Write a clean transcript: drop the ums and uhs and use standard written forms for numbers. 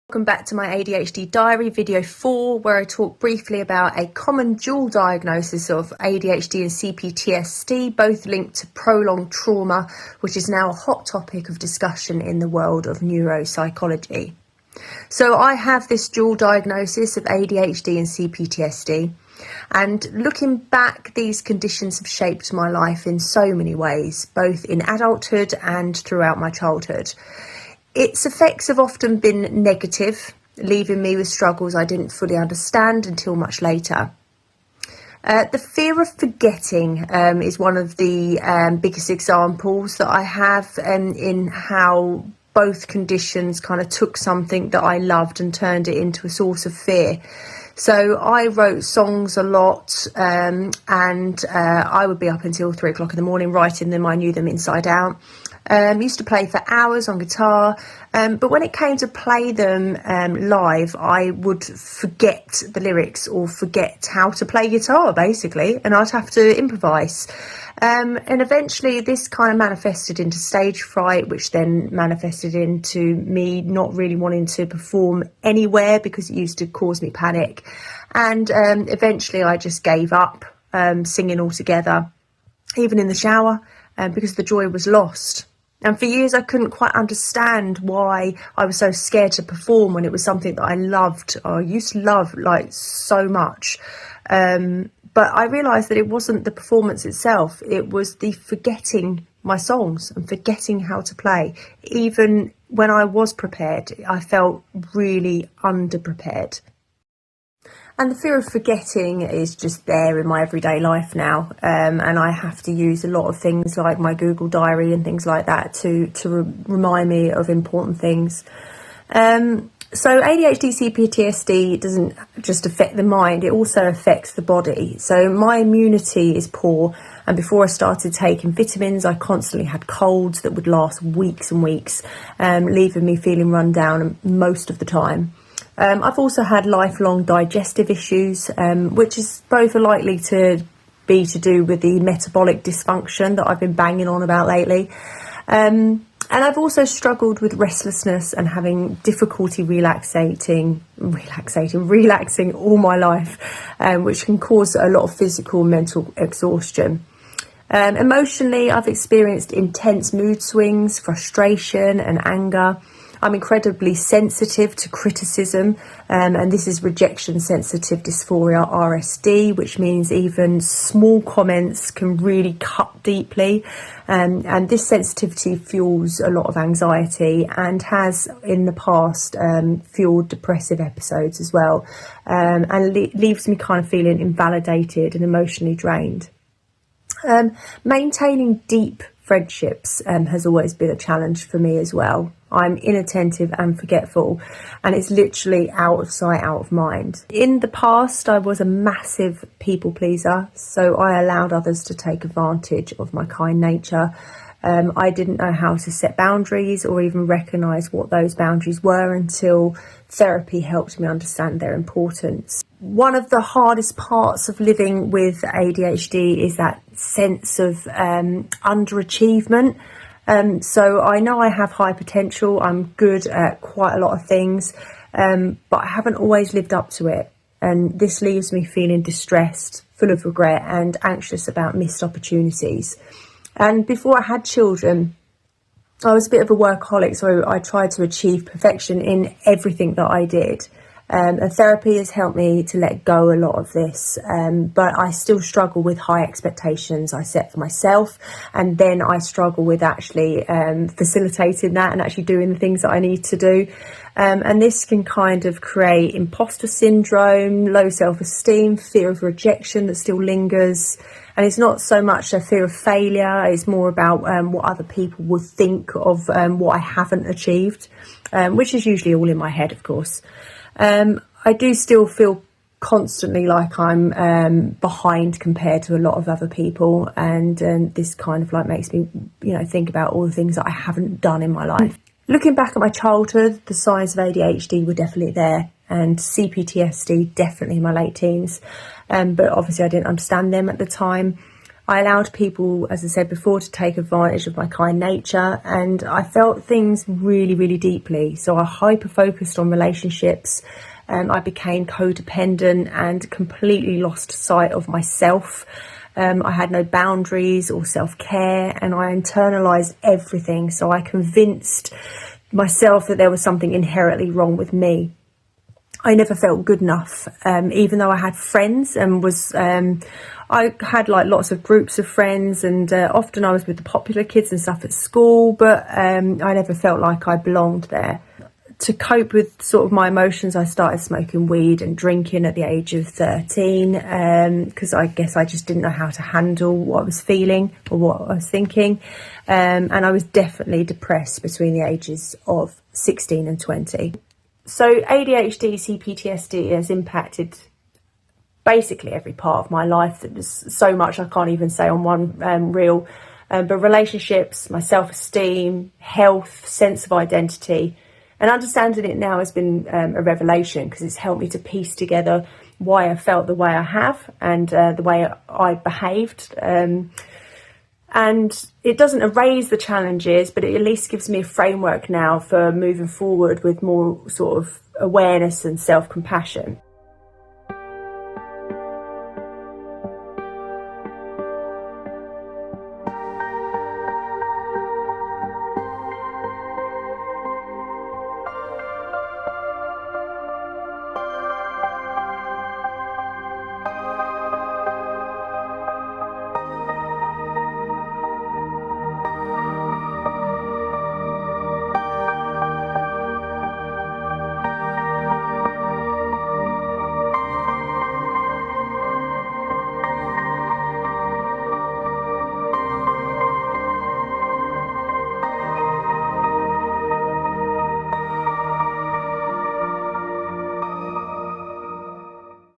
Welcome back to my ADHD Diary video 4, where I talk briefly about a common dual diagnosis of ADHD and CPTSD, both linked to prolonged trauma, which is now a hot topic of discussion in the world of neuropsychology. So I have this dual diagnosis of ADHD and CPTSD, and looking back, these conditions have shaped my life in so many ways, both in adulthood and throughout my childhood. Its effects have often been negative, leaving me with struggles I didn't fully understand until much later. The fear of forgetting is one of the biggest examples that I have in how both conditions kind of took something that I loved and turned it into a source of fear. So I wrote songs a lot, and I would be up until 3 o'clock in the morning writing them. I knew them inside out. Used to play for hours on guitar, but when it came to play them live, I would forget the lyrics or forget how to play guitar, basically, and I'd have to improvise. And eventually this kind of manifested into stage fright, which then manifested into me not really wanting to perform anywhere because it used to cause me panic. And eventually I just gave up singing altogether, even in the shower, because the joy was lost. And for years I couldn't quite understand why I was so scared to perform when it was something that I loved, or used to love like so much. But I realised that it wasn't the performance itself, it was the forgetting my songs and forgetting how to play. Even when I was prepared, I felt really underprepared. And the fear of forgetting is just there in my everyday life now, and I have to use a lot of things like my Google Diary and things like that to remind me of important things. So ADHD CPTSD doesn't just affect the mind, it also affects the body. So my immunity is poor, and before I started taking vitamins, I constantly had colds that would last weeks and weeks, leaving me feeling run down most of the time. I've also had lifelong digestive issues, which is both likely to be to do with the metabolic dysfunction that I've been banging on about lately. And I've also struggled with restlessness and having difficulty relaxing all my life, which can cause a lot of physical and mental exhaustion. Emotionally, I've experienced intense mood swings, frustration and anger. I'm incredibly sensitive to criticism, and this is rejection sensitive dysphoria, RSD, which means even small comments can really cut deeply. And this sensitivity fuels a lot of anxiety and has in the past fueled depressive episodes as well, and leaves me kind of feeling invalidated and emotionally drained. Maintaining deep friendships has always been a challenge for me as well. I'm inattentive and forgetful, and it's literally out of sight, out of mind. In the past, I was a massive people pleaser, so I allowed others to take advantage of my kind nature. I didn't know how to set boundaries or even recognise what those boundaries were until therapy helped me understand their importance. One of the hardest parts of living with ADHD is that sense of underachievement. So I know I have high potential, I'm good at quite a lot of things, but I haven't always lived up to it. And this leaves me feeling distressed, full of regret and anxious about missed opportunities. And before I had children, I was a bit of a workaholic, so I tried to achieve perfection in everything that I did. And therapy has helped me to let go a lot of this, but I still struggle with high expectations I set for myself, and then I struggle with actually facilitating that and actually doing the things that I need to do. And this can kind of create imposter syndrome, low self-esteem, fear of rejection that still lingers. And it's not so much a fear of failure, it's more about what other people will think of what I haven't achieved, which is usually all in my head, of course. I do still feel constantly like I'm behind compared to a lot of other people, and this kind of like makes me, think about all the things that I haven't done in my life. Looking back at my childhood, the signs of ADHD were definitely there, and CPTSD definitely in my late teens, but obviously I didn't understand them at the time. I allowed people, as I said before, to take advantage of my kind nature, and I felt things really, really deeply. So I hyper-focused on relationships. I became codependent and completely lost sight of myself. I had no boundaries or self-care, and I internalized everything. So I convinced myself that there was something inherently wrong with me. I never felt good enough, even though I had friends and I had like lots of groups of friends, and often I was with the popular kids and stuff at school, but I never felt like I belonged there. To cope with sort of my emotions, I started smoking weed and drinking at the age of 13, because I guess I just didn't know how to handle what I was feeling or what I was thinking. And I was definitely depressed between the ages of 16 and 20. So ADHD CPTSD has impacted basically every part of my life. There's so much I can't even say on one reel. But relationships, my self-esteem, health, sense of identity, and understanding it now has been a revelation, because it's helped me to piece together why I felt the way I have and the way I behaved. And it doesn't erase the challenges, but it at least gives me a framework now for moving forward with more sort of awareness and self-compassion.